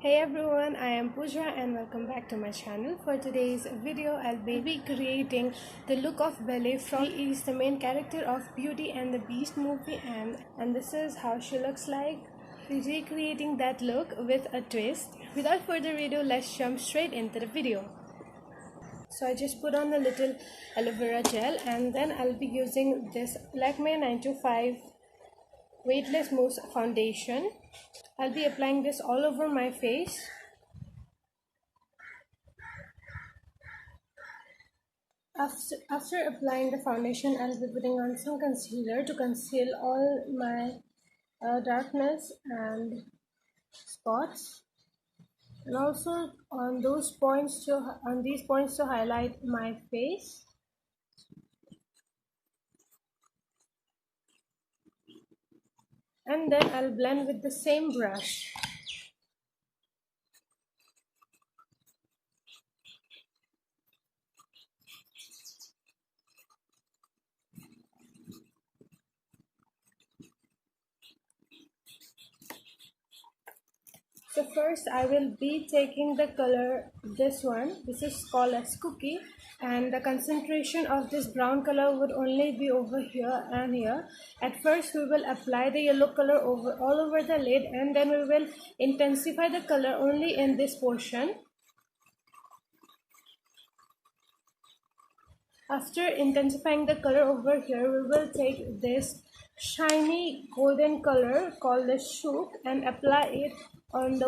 Hey everyone, I am Puja and welcome back to my channel. For today's video, I'll be recreating the look of Belle from He is the main character of Beauty and the Beast movie, and this is how she looks like. Recreating that look with a twist. Without further ado, let's jump straight into the video. So I just put on a little aloe vera gel and then I'll be using this Lakme 925 weightless mousse foundation. I'll be applying this all over my face. After applying the foundation, I'll be putting on some concealer to conceal all my darkness and spots, and also on these points to highlight my face. And then I'll blend with the same brush. So first I will be taking the color, this one, this is called as Cookie, and the concentration of this brown color would only be over here and here. At first we will apply the yellow color all over the lid, and then we will intensify the color only in this portion. After intensifying the color over here, we will take this shiny golden color called the Shook and apply it on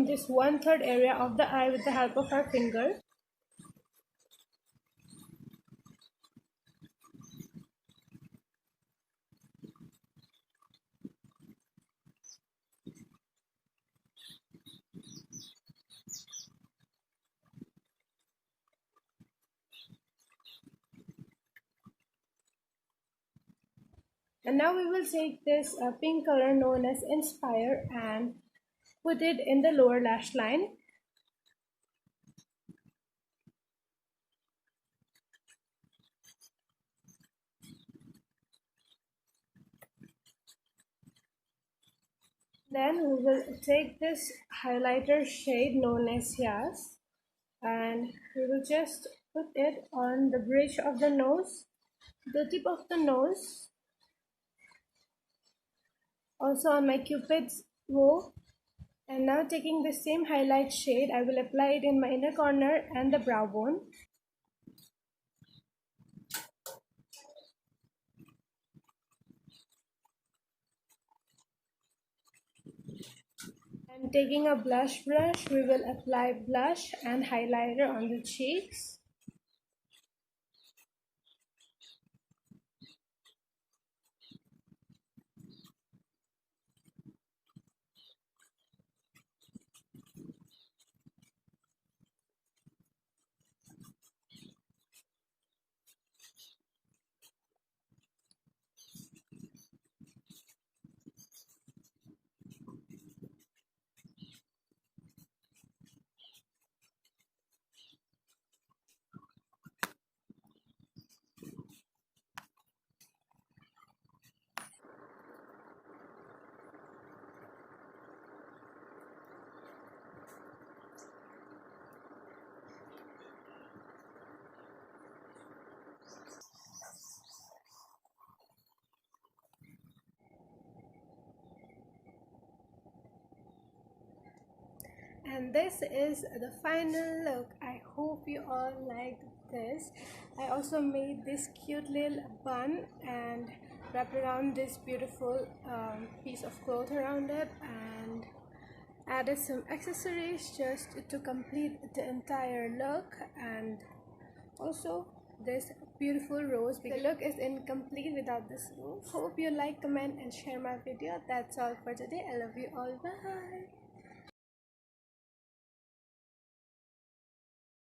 this 1/3 area of the eye with the help of our finger. And now we will take this pink color known as Inspire and put it in the lower lash line. Then we will take this highlighter shade known as Yas and we will just put it on the bridge of the nose, the tip of the nose, also on my Cupid's bow. And now taking the same highlight shade, I will apply it in my inner corner and the brow bone. And taking a blush brush, we will apply blush and highlighter on the cheeks. And this is the final look. I hope you all liked this. I also made this cute little bun and wrapped around this beautiful piece of cloth around it and added some accessories just to complete the entire look, and also this beautiful rose. The look is incomplete without this rose. Hope you like, comment and share my video. That's all for today. I love you all. Bye.